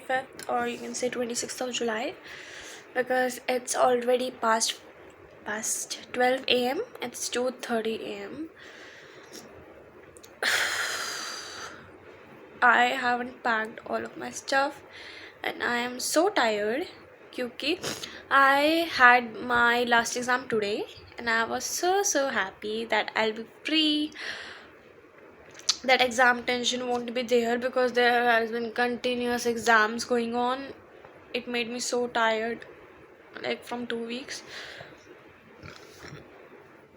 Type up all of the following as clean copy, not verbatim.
25th, or you can say 26th of July, because it's already past 12 a.m. It's 2:30 a.m. I haven't packed all of my stuff and I am so tired क्योंकि I had my last exam today and I was so happy that I'll be free. That exam tension won't be there because there has been continuous exams going on. It made me so tired, like from 2 weeks,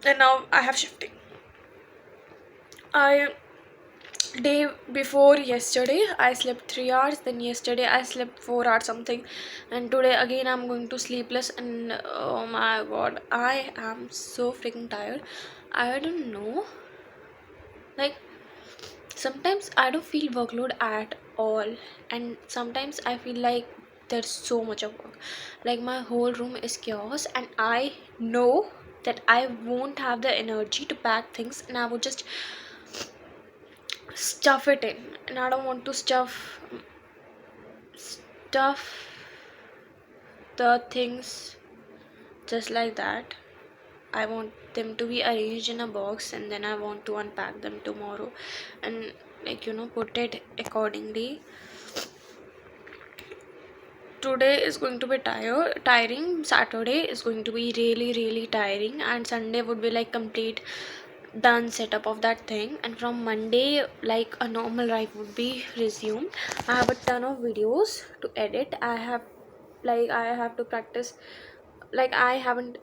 and now I have shifting. Day before yesterday I slept 3 hours, then yesterday I slept 4 hours something, and today again I'm going to sleepless, and oh my god, I am so freaking tired. I don't know, like sometimes I don't feel workload at all, and sometimes I feel like there's so much of work, like my whole room is chaos, and I know that I won't have the energy to pack things, and I would just stuff it in, and I don't want to stuff the things just like that. I want them to be arranged in a box, and then I want to unpack them tomorrow and, like, put it accordingly. Today is going to be tiring. Saturday is going to be really tiring, and Sunday would be like complete done setup of that thing, and from Monday like a normal life would be resumed. I have a ton of videos to edit. I have to practice, like I haven't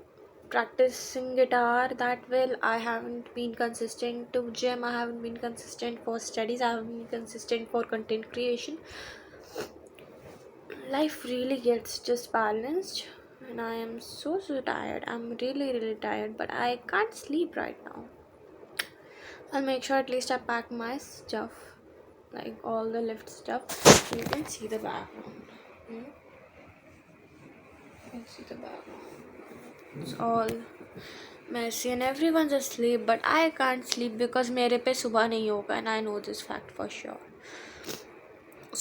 practicing guitar that well. I haven't been consistent to gym. I haven't been consistent for studies. I haven't been consistent for content creation. Life really gets just balanced, and I am so tired. I'm really tired, but I can't sleep right now. I'll make sure at least I pack my stuff, like all the lift stuff. You can see the background. You can see the background. It's all messy and everyone's asleep, but I can't sleep because मेरे पे सुबह नहीं होगा, and I know this fact for sure.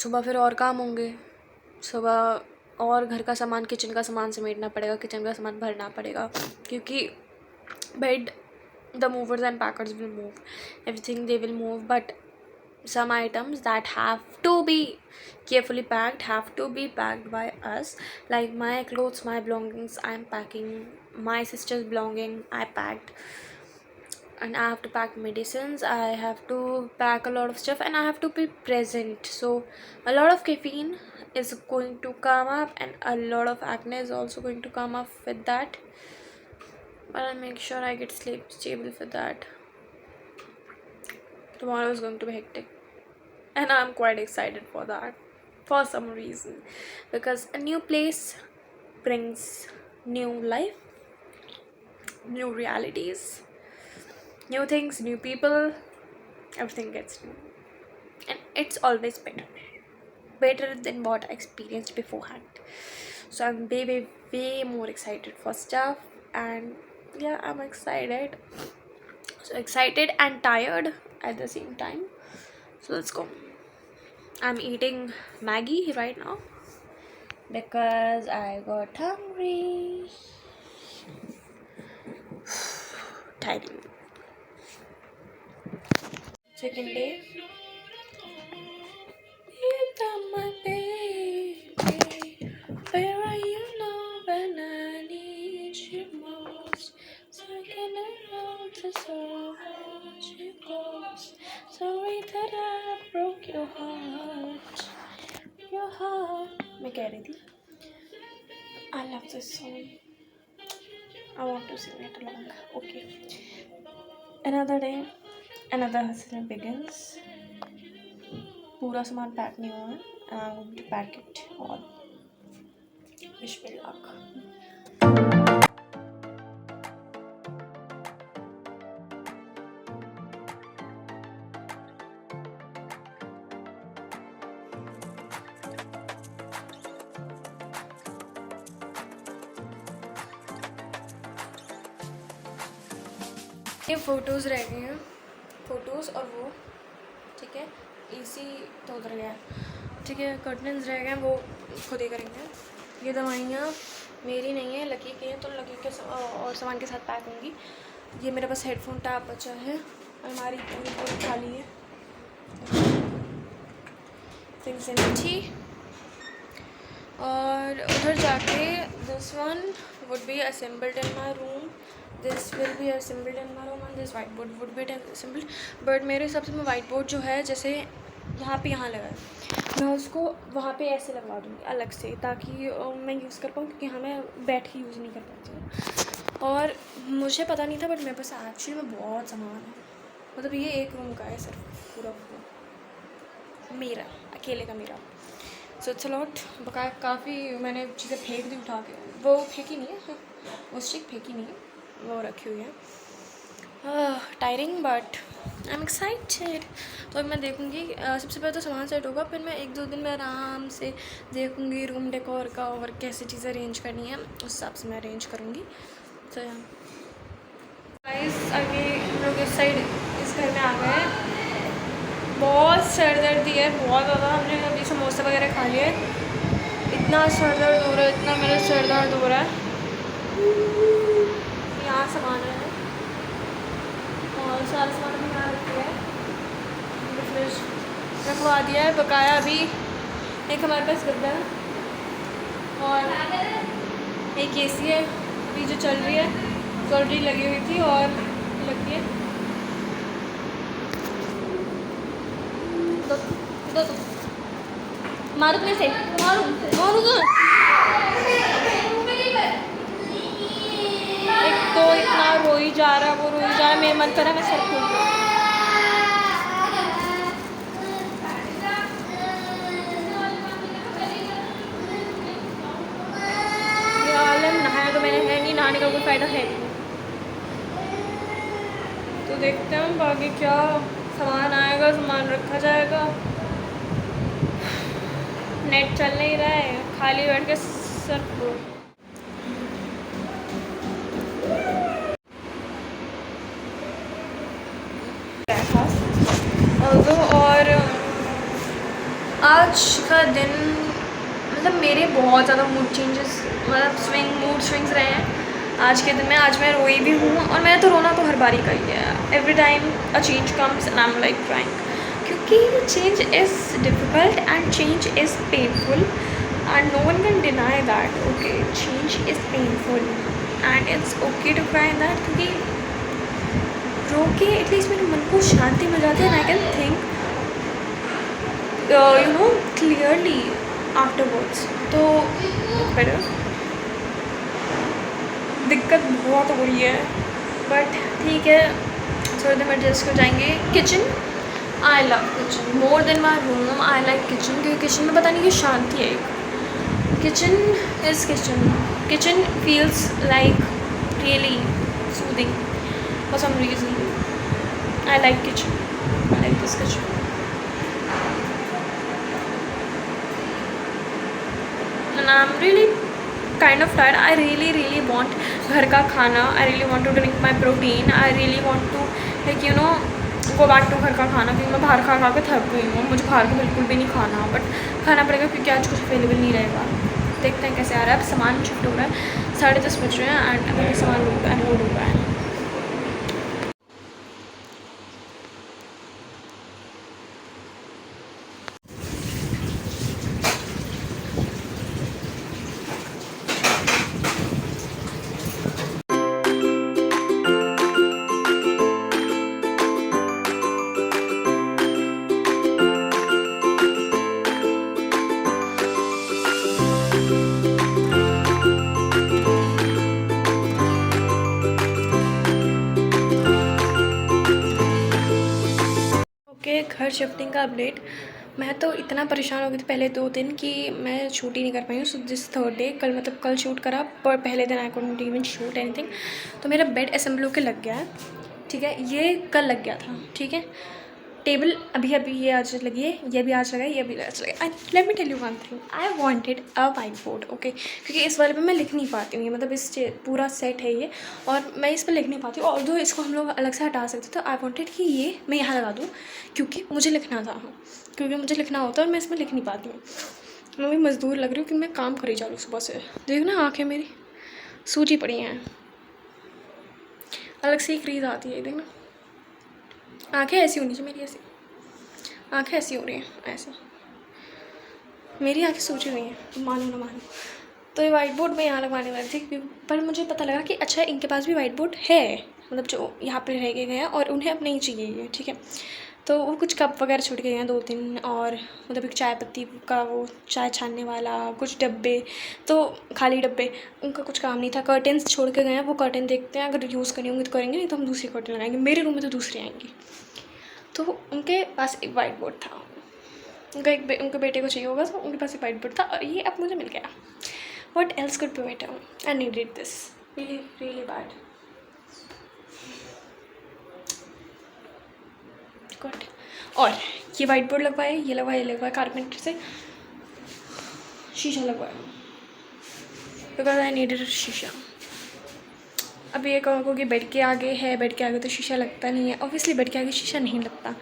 सुबह फिर और काम होंगे, सुबह और घर का सामान, किचन का सामान समेटना पड़ेगा, किचन का सामान भरना पड़ेगा, क्योंकि bed, the movers and packers will move everything, they will move, but some items that have to be carefully packed have to be packed by us, like my clothes, my belongings I'm packing, my sister's belonging I packed, and I have to pack medicines, I have to pack a lot of stuff, and I have to be present. So a lot of caffeine is going to come up, and a lot of acne is also going to come up with that, but I'll make sure I get sleep stable for that. Tomorrow is going to be hectic, and I'm quite excited for that for some reason, because a new place brings new life, new realities, new things, new people, everything gets new, and it's always better than what I experienced beforehand. So I'm way more excited for stuff, and yeah, I'm excited, so excited and tired at the same time. So let's go. I'm eating Maggie right now because I got hungry. Tiring. Second day. My baby, where are you now when I need you most? Second around to so much it goes. Sorry that I broke your heart. मैं कह रही थी, I love this song. I want to sing it along. Okay. Another day, another hustle begins. पूरा सामान pack नहीं हुआ है, and I'm going to pack it all. Wish me luck. ये फ़ोटोज़ रह गए हैं, फ़ोटोज़ और वो, ठीक है, इसी तो उधर गया है, ठीक है, कर्टन्स रह गए वो खुद ही करेंगे। ये दवाइयाँ मेरी नहीं है, लकी की है, तो लकी के और सामान के साथ पैक होंगी। ये मेरे पास हेडफोन टैप बचा है, अलमारी पूरी खाली है, थिंग्स एम्प्टी। और उधर जाके this one would be assembled in my room, this will be assembled in my room and this white board would be assembled. But मेरे हिसाब से मैं वाइट बोर्ड जो है जैसे यहाँ पे यहाँ लगा है, मैं उसको वहाँ पे ऐसे लगवा दूँगी अलग से, ताकि मैं यूज़ कर पाऊँ, क्योंकि यहाँ मैं बैठ के यूज़ नहीं कर पाती। और मुझे पता नहीं था, बट मेरे पास एक्चुअली में बहुत सामान है, मतलब ये एक रूम का है सिर्फ पूरा मेरा अकेले का मेरा। So it's a lot. बकाया काफ़ी मैंने चीज़ें फेंक दी उठा के, वो फेंकी नहीं है, वो स्टिक फेंकी नहीं है, वो रखी हुई है। Tiring but I am excited. तो मैं देखूँगी, सबसे पहले तो सामान सेट होगा, फिर मैं 1-2 दिन में आराम से देखूँगी रूम डेकोर का और कैसे चीज़ें अरेंज करनी है, उस हिसाब से मैं अरेंज करूँगी। तो यहाँ गाइस आगे हम लोग इस साइड इस घर में आ गए हैं। बहुत सर दर्दी है, बहुत ज़्यादा। हमने अभी समोसे वगैरह खा लिए, इतना सर दर्द हो रहा है, इतना मेरा सर दर्द हो रहा है। यहाँ सामान है और सारा सामान हमने यहाँ रख दिया है, फ्रिज रखवा दिया है। बकाया अभी एक हमारे पास गद्दा है और एक एसी है अभी जो चल रही है, ऑलरेडी लगी हुई थी और लगी है। दो मारू में से मारू एक तो इतना रोई जा रहा है, वो रोई जा रहा है, मेरा मन कर रहा है मैं सर खोल दूँ। नहाया तो मैंने है नहीं, नहाने का कोई फ़ायदा है नहीं। तो देखते हैं बाकी क्या सामान आएगा, सामान रखा जाएगा। नेट चल नहीं रहा है, खाली बैठ के सर को और आज का दिन मतलब मेरे बहुत ज़्यादा मूड चेंजेस, मतलब मूड स्विंग्स रहे हैं आज के दिन में। आज मैं रोई भी हूँ, और मैंने तो रोना तो हर बारी का ही है। Every time a change comes and I am like crying, क्योंकि change is difficult and change is painful and no one can deny that. Okay, change is painful and it's okay to cry that, क्योंकि रो के at least मेरे मन को शांति मिल जाती है and I can think you know clearly afterwards. तो better, दिक्कत बहुत हो रही है बट ठीक है, थोड़ी देर में एडजस्ट हो जाएंगे। Kitchen, I love kitchen more than my room. I like kitchen, क्योंकि किचन में पता नहीं कि शांति है एक। Kitchen is kitchen, kitchen feels like really soothing for some reason. I like kitchen, I like this kitchen. And I'm really kind of tired. I really want घर का खाना. I really want to drink my protein. I really want to like you know go back to घर का खाना, क्योंकि मैं बाहर खा के थक गई हूँ। मुझे बाहर का बिल्कुल भी नहीं खाना, बट खाना पड़ेगा क्योंकि आज कुछ अवेलेबल नहीं रहेगा। देखते हैं कैसे आ रहा है। अब सामान शिफ्ट हो रहा है, 10:30 बज रहे हैं एंड अभी सामान लोड हो रहा है। घर शिफ्टिंग का अपडेट। मैं तो इतना परेशान हो गई थी पहले 2 दिन कि मैं शूट ही नहीं कर पाई हूँ। सो दिस थर्ड डे, कल मतलब कल शूट करा, पर पहले दिन I couldn't even shoot anything. तो मेरा बेड असेंबल होकर लग गया है, ठीक है, ये कल लग गया था, ठीक है। टेबल अभी अभी ये आज लगी है, ये भी आज लगा है, ये भी आज लगा है। Let me tell you one thing, I wanted a white board, okay, क्योंकि इस वाले पे मैं लिख नहीं पाती हूँ, ये मतलब इस पूरा सेट है ये, और मैं इस पर लिख नहीं पाती हूँ। ऑल्दो इसको हम लोग अलग से हटा सकते थे, आई वांटेड कि ये मैं यहाँ लगा दूँ, क्योंकि मुझे लिखना था, क्योंकि मुझे लिखना होता है और मैं इसमें लिख नहीं पाती हूँ। मैं भी मज़दूर लग रही हूँ कि मैं काम करी जा रही हूँ सुबह से। देखना आँखें मेरी सूजी पड़ी हैं, अलग से ही क्रीज आती है, देखना आँखें ऐसी होनी चाहिए मेरी, ऐसी आँखें ऐसी हो रही हैं, ऐसे मेरी आँखें सूजी हुई हैं, मानो ना मानो। तो ये वाइट बोर्ड मैं यहाँ लगवाने वाली थी, पर मुझे पता लगा कि अच्छा इनके पास भी वाइट बोर्ड है, मतलब जो यहाँ पे रह गए हैं और उन्हें अब नहीं चाहिए ये, ठीक है। तो वो कुछ कप वगैरह छूट गए हैं 2-3, और मतलब एक चाय पत्ती का वो चाय छानने वाला, कुछ डब्बे, तो खाली डब्बे, उनका कुछ काम नहीं था। कर्टेंस छोड़ के गए हैं, वो कर्टेन देखते हैं, अगर यूज़ करनी होंगी तो करेंगे, नहीं तो हम दूसरी कर्टेन लगाएंगे, मेरे रूम में तो दूसरी आएंगी। तो उनके पास एक वाइट बोर्ड था, उनके बेटे को चाहिए होगा, तो उनके पास एक वाइट बोर्ड था और ये अब मुझे मिल गया। What else could be better, I needed this really really bad. Good. और ये वाइट बोर्ड लगवाए, ये लगवाया कारपेंटर से, शीशा लगवाया बिकॉज आई नीडेड शीशा। अब ये कहो कि बेड के आगे है, बेड के आगे तो शीशा लगता नहीं है, ऑब्वियसली बेड के आगे शीशा नहीं लगता,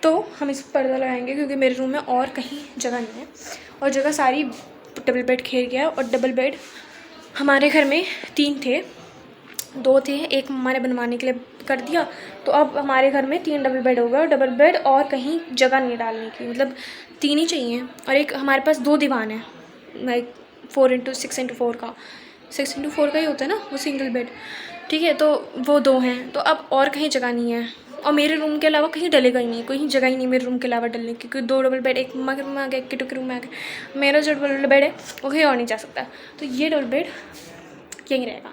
तो हम इस पर पर्दा लगाएंगे, क्योंकि मेरे रूम में और कहीं जगह नहीं है, और जगह सारी डबल बेड घेर गया। और डबल बेड हमारे घर में 3 थे, 2 थे, एक मम्मा ने बनवाने के लिए कर दिया, तो अब हमारे घर में 3 डबल बेड हो गए, और डबल बेड और कहीं जगह नहीं डालने की, मतलब 3 ही चाहिए। और एक हमारे पास 2 दीवान है, लाइक 6x4 का 6x4 का ही होता है ना वो सिंगल बेड, ठीक है, तो वो 2 हैं, तो अब और कहीं जगह नहीं है, और मेरे रूम के अलावा कहीं डलेगा ही नहीं, कहीं जगह ही नहीं मेरे रूम के अलावा डलने की, क्योंकि 2 डबल बेड, एक मम्मा के रूम में आ गया, एक किटू के रूम में आ गया, मेरा जो डबल बेड है वो कहीं और नहीं जा सकता, तो ये डबल बेड यहीं रहेगा,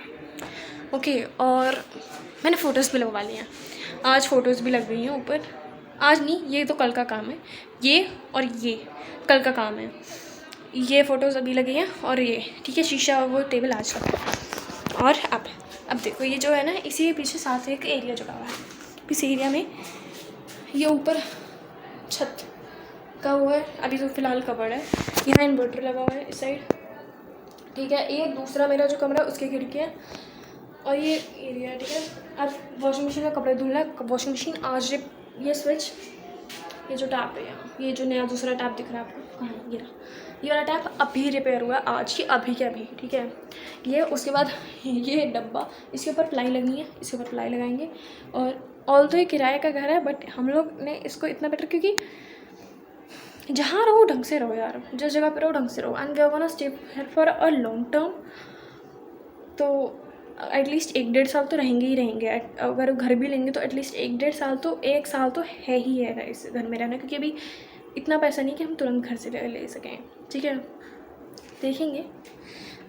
ओके। और मैंने फ़ोटोज़ भी लगवा ली हैं, आज फ़ोटोज़ भी लग गई हैं ऊपर, आज नहीं, ये तो कल का काम है, ये और ये कल का काम है, ये फ़ोटोज़ अभी लगी हैं, और ये ठीक है, शीशा वो टेबल आज लगा है। और अब देखो ये जो है ना, इसी के पीछे साथ एक एरिया जुड़ा हुआ है, इस एरिया में ये ऊपर छत का हुआ है, अभी तो फ़िलहाल कवर्ड है, यहाँ इन्वर्टर लगा हुआ है इस साइड, ठीक है। ये दूसरा मेरा जो कमरा है उसकी खिड़कियाँ, और ये एरिया, ठीक है। अब वॉशिंग मशीन में कपड़े धुलना है, वॉशिंग मशीन आज ये स्विच, ये जो टैप है यहाँ, ये जो नया दूसरा टैप दिख रहा है आपको, कहाँ है, ये वाला टैप अभी रिपेयर हुआ है, आज ही अभी के अभी, ठीक है। ये उसके बाद ये डब्बा, इसके ऊपर प्लाई लगनी है, इसके ऊपर प्लाई लगाएंगे। और ऑल तो ये किराए का घर है, बट हम लोग ने इसको इतना बेटर, क्योंकि जहाँ रहो ढंग से रहो यार, जिस जगह पे रहो ढंग से रहो, and we are gonna stay here for a long term, तो एटलीस्ट 1-1.5 साल तो रहेंगे ही रहेंगे। अगर घर भी लेंगे तो एटलीस्ट 1-1.5 साल तो 1 साल तो है ही है इस घर में रहना, क्योंकि अभी इतना पैसा नहीं कि हम तुरंत घर से ले सकें, ठीक है। देखेंगे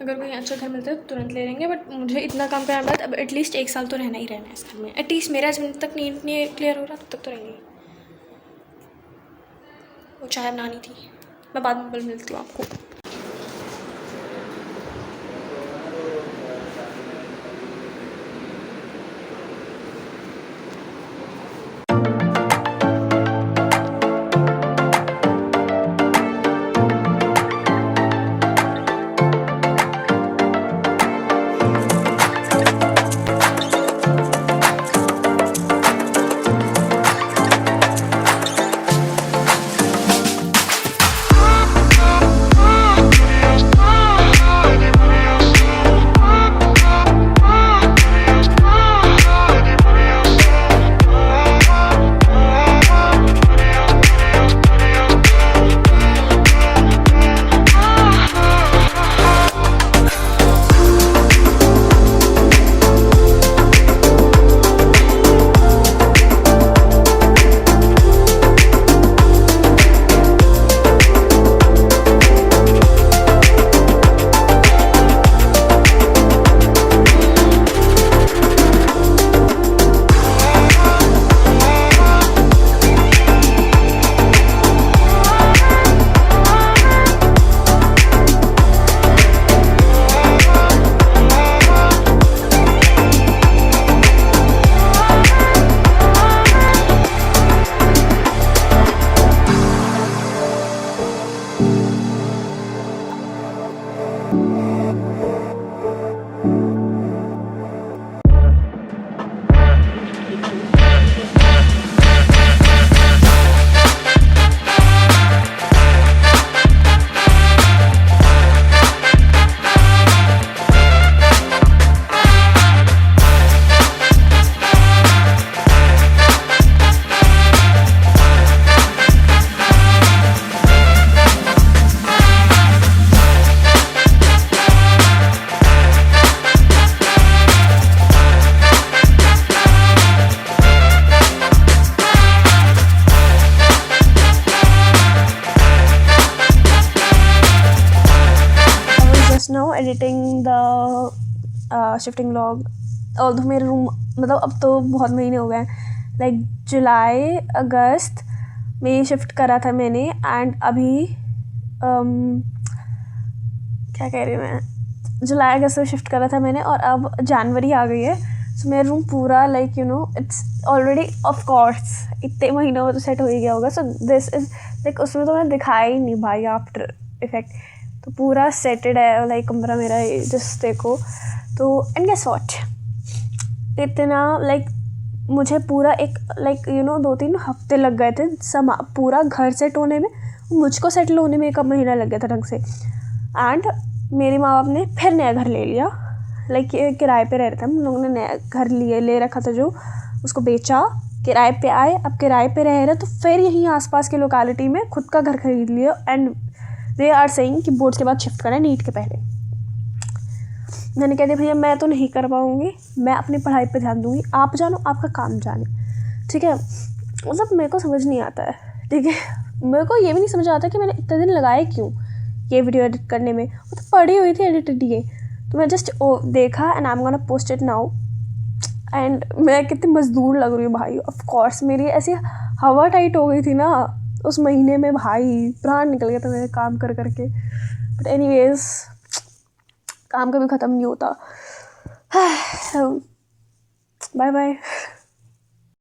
अगर कोई अच्छा घर मिलता है तो तुरंत ले लेंगे, बट मुझे इतना काम करने के बाद अब एटलीस्ट 1 साल तो रहना ही रहना है इस घर में, एटलीस्ट मेरा जब तक नहीं क्लियर हो रहा तब तक तो रहेंगे। वो चाय बनानी थी, मैं बाद में मिलती हूँ आपको। Shifting vlog. और तो मेरे रूम मतलब अब तो बहुत महीने हो गए हैं, लाइक जुलाई अगस्त में शिफ्ट करा था मैंने, एंड अभी क्या कह रही हूँ मैं, जुलाई अगस्त में शिफ्ट करा था मैंने और अब जनवरी आ गई है। सो मेरा रूम पूरा like you know it's already of course इतने महीनों में तो सेट हो ही गया होगा। सो दिस इज लाइक उसमें तो मैंने दिखाया ही नहीं भाई आफ्टर इफेक्ट, तो पूरा सेटेड है लाइक कमरा मेरा जिस देखो तो। एंड गेस व्हाट, इतना लाइक मुझे पूरा एक लाइक यू नो 2-3 हफ्ते लग गए थे पूरा घर सेट होने में, मुझको सेटल होने में 1 महीना लग गया था ढंग से। एंड मेरे माँ बाप ने फिर नया घर ले लिया, लाइक किराए पे रह रहे थे हम लोगों ने, नया घर ले रखा था जो, उसको बेचा, किराए पे आए, अब किराए पे रह रहे तो फिर यहीं आसपास के लोकेलिटी में खुद का घर खरीद लिया। एंड दे आर सेइंग कि बोर्ड्स के बाद शिफ्ट करना है, नीट के पहले। मैंने कह दिया भैया मैं तो नहीं कर पाऊँगी, मैं अपनी पढ़ाई पे ध्यान दूँगी, आप जानो आपका काम जाने, ठीक है। मतलब मेरे को समझ नहीं आता है, ठीक है। मेरे को ये भी नहीं समझ आता कि मैंने इतने दिन लगाए क्यों ये वीडियो एडिट करने में, वो तो पड़ी हुई थी एडिटेड ये, तो मैं जस्ट देखा and I am gonna post it now. And मैं कितनी मजदूर लग रही हूँ भाई, ऑफ कोर्स मेरी ऐसी हवा टाइट हो गई थी ना उस महीने में भाई, प्राण निकल गया था मेरे काम कर करके। बट एनीवेज काम कभी ख़त्म नहीं होता। Bye bye.